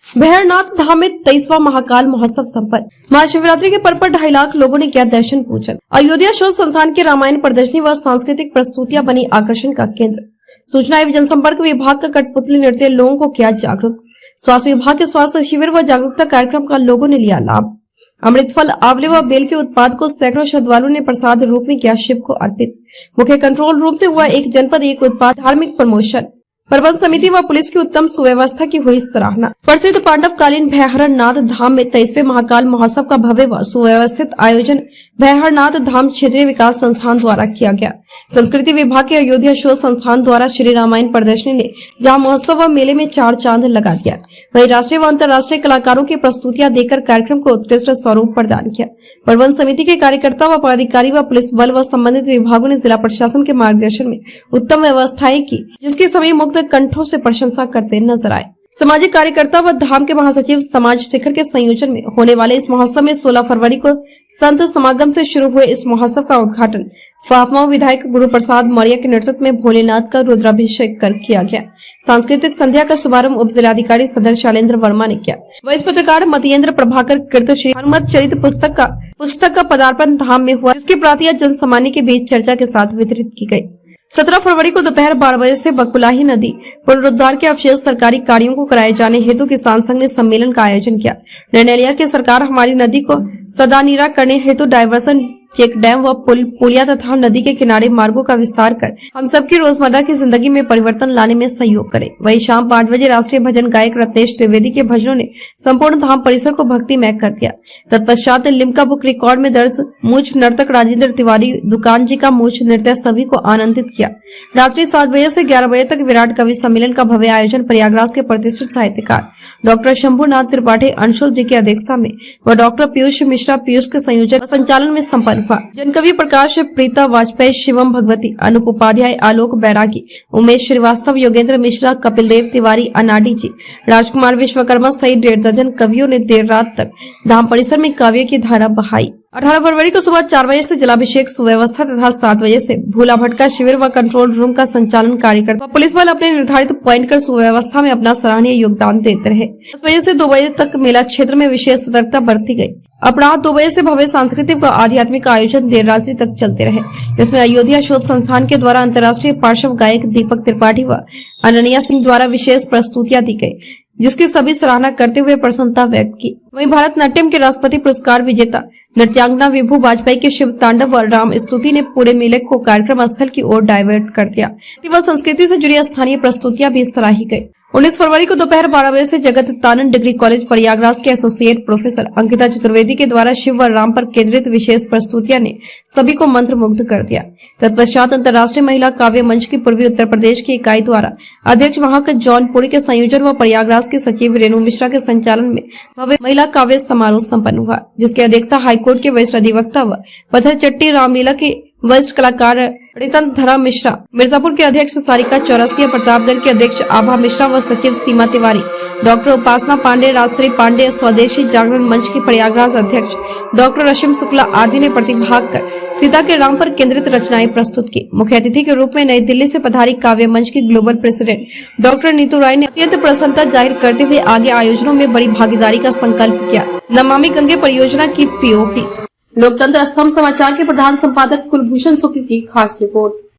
भैरवनाथ धाम में 23वां महाकाल महोत्सव संपन्न। महाशिवरात्रि के पर्व पर 2.5 लाख लोगों ने किया दर्शन पूजन। अयोध्या शोध संस्थान की रामायण प्रदर्शनी व सांस्कृतिक प्रस्तुतियां बनी आकर्षण का केंद्र। सूचना एवं जनसंपर्क विभाग का कठपुतली नृत्य लोगों को किया जागरूक। स्वास्थ्य विभाग के स्वास्थ्य शिविर व जागरूकता कार्यक्रम का लोगों ने लिया लाभ। अमृत फल, आंवले व बेल के उत्पाद को सैकड़ों श्रद्धालुओं ने प्रसाद रूप में किया शिव को अर्पित। मुख्य कंट्रोल रूम से हुआ एक जनपद एक उत्पाद धार्मिक प्रमोशन। प्रबंध समिति व पुलिस की उत्तम सुव्यवस्था की हुई सराहना। प्रसिद्ध पांडवकालीन भैरवनाथ धाम में 23वें महाकाल महोत्सव का भव्य व सुव्यवस्थित आयोजन भैरवनाथ धाम क्षेत्रीय विकास संस्थान द्वारा किया गया। संस्कृति विभाग के अयोध्या शोध संस्थान द्वारा श्री रामायण प्रदर्शनी ने जहां महोत्सव व मेले में 4 चांद लगा दिया, वहीं राष्ट्रीय व अंतर्राष्ट्रीय कलाकारों की प्रस्तुतियां देकर कार्यक्रम को उत्कृष्ट स्वरूप प्रदान किया। प्रबंध समिति के कार्यकर्ता व पदाधिकारी व पुलिस बल व संबंधित विभागों ने जिला प्रशासन के मार्गदर्शन में उत्तम व्यवस्थाएं की, जिसकी सभी मुक्त कंठों से प्रशंसा करते नजर आए। सामाजिक कार्यकर्ता व धाम के महासचिव समाज शिखर के संयोजन में होने वाले इस महोत्सव में 16 फरवरी को संत समागम से शुरू हुए इस महोत्सव का उद्घाटन फाफमा विधायक गुरु प्रसाद मौर्य के नेतृत्व में भोलेनाथ का रुद्राभिषेक कर किया गया। सांस्कृतिक संध्या का शुभारंभ उप जिलाधिकारी सदर शैलेंद्र वर्मा ने किया। वरिष्ठ पत्रकार मतेंद्र प्रभाकर कृत श्री हनुमत चरित पुस्तक का पदार्पण धाम में हुआ, जिसकी प्रतियां जन सामान्य के बीच चर्चा के साथ वितरित की गयी। 17 फरवरी को दोपहर 12 बजे से बकुलाही नदी पुनरुद्धार के अवशेष सरकारी कार्यों को कराए जाने हेतु किसान संघ ने सम्मेलन का आयोजन किया। निर्णय लिया कि सरकार हमारी नदी को सदानीरा करने हेतु डायवर्सन, चेक डैम व पुलिया तथा नदी के किनारे मार्गों का विस्तार कर हम सबकी रोजमर्रा की जिंदगी में परिवर्तन लाने में सहयोग करे। वहीं शाम 5 बजे राष्ट्रीय भजन गायक रत्नेश त्रिवेदी के भजनों ने संपूर्ण धाम परिसर को भक्तिमय कर दिया। तत्पश्चात लिम्का बुक रिकॉर्ड में दर्ज मूछ नर्तक राजेंद्र तिवारी दुकान जी का मूछ नृत्य सभी को आनंदित किया। रात्रि 7 बजे से 11 बजे तक विराट कवि सम्मेलन का भव्य आयोजन प्रयागराज के प्रतिष्ठित साहित्यकार डॉक्टर शंभुनाथ त्रिपाठी अंशुल जी की अध्यक्षता में व डॉक्टर पीयूष मिश्रा पीयूष के संयोजन संचालन में संपन्न हुआ। जनकवि प्रकाश प्रीता वाजपेयी, शिवम भगवती, अनुप उपाध्याय, आलोक बैरागी, उमेश श्रीवास्तव, योगेंद्र मिश्रा, कपिल देव तिवारी, अनाडी जी, राजकुमार विश्वकर्मा सहित 1.5 दर्जन कवियों ने देर रात तक धाम परिसर में काव्य की धारा बहाई। 18 फरवरी को सुबह 4 बजे से जलाभिषेक सुव्यवस्था तथा 7 बजे से भूला भटका शिविर व कंट्रोल रूम का संचालन कार्यकर्ता पुलिस बल अपने निर्धारित पॉइंट कर सुव्यवस्था में अपना सराहनीय योगदान देते रहे। 10 बजे से 2 बजे तक मेला क्षेत्र में विशेष सतर्कता बरती गई। अपराह 2 बजे से भव्य सांस्कृतिक व आध्यात्मिक आयोजन देर रात्रि तक चलते रहे, जिसमें अयोध्या शोध संस्थान के द्वारा अंतर्राष्ट्रीय पार्श्व गायक दीपक त्रिपाठी व अनन्या सिंह द्वारा विशेष प्रस्तुतियां दी गई, जिसकी सभी सराहना करते हुए प्रसन्नता व्यक्त की। वहीं भारत नाट्यम के राष्ट्रपति पुरस्कार विजेता नृत्यांगना विभू वाजपेयी के शिव तांडव व राम स्तुति ने पूरे मेले को कार्यक्रम स्थल की ओर डाइवर्ट कर दिया। संस्कृति से जुड़ी स्थानीय प्रस्तुतियां भी सराही गयी। 19 फरवरी को दोपहर 12 बजे से जगत तानन डिग्री कॉलेज प्रयागराज के एसोसिएट प्रोफेसर अंकिता चतुर्वेदी के द्वारा शिव व राम पर केंद्रित विशेष प्रस्तुतियां ने सभी को मंत्रमुग्ध कर दिया। तत्पश्चात अंतर्राष्ट्रीय महिला काव्य मंच की पूर्वी उत्तर प्रदेश की इकाई द्वारा अध्यक्ष महाक जौनपुरी के संयोजन व प्रयागराज के सचिव रेणु मिश्रा के संचालन में भव्य महिला काव्य समारोह संपन्न हुआ, जिसकी अध्यक्षता हाईकोर्ट के वरिष्ठ अधिवक्ता व पत्थर चट्टी रामलीला के वरिष्ठ कलाकार रितन धरा मिश्रा, मिर्जापुर के अध्यक्ष सारिका चौरसिया, प्रतापगढ़ के अध्यक्ष आभा मिश्रा व सचिव सीमा तिवारी, डॉक्टर उपासना पांडे, राजश्री पांडे, स्वदेशी जागरण मंच की प्रयागराज अध्यक्ष डॉक्टर रशिम शुक्ला आदि ने प्रतिभाग कर सीता के राम पर केंद्रित रचनाएं प्रस्तुत की। मुख्य अतिथि के रूप में नई दिल्ली से पधारी काव्य मंच की ग्लोबल प्रेसिडेंट डॉक्टर नीतू राय ने अत्यंत प्रसन्नता जाहिर करते हुए आगे आयोजनों में बड़ी भागीदारी का संकल्प किया। नमामि गंगे परियोजना की पीओपी। लोकतंत्र स्तंभ समाचार के प्रधान संपादक कुलभूषण शुक्ल की खास रिपोर्ट।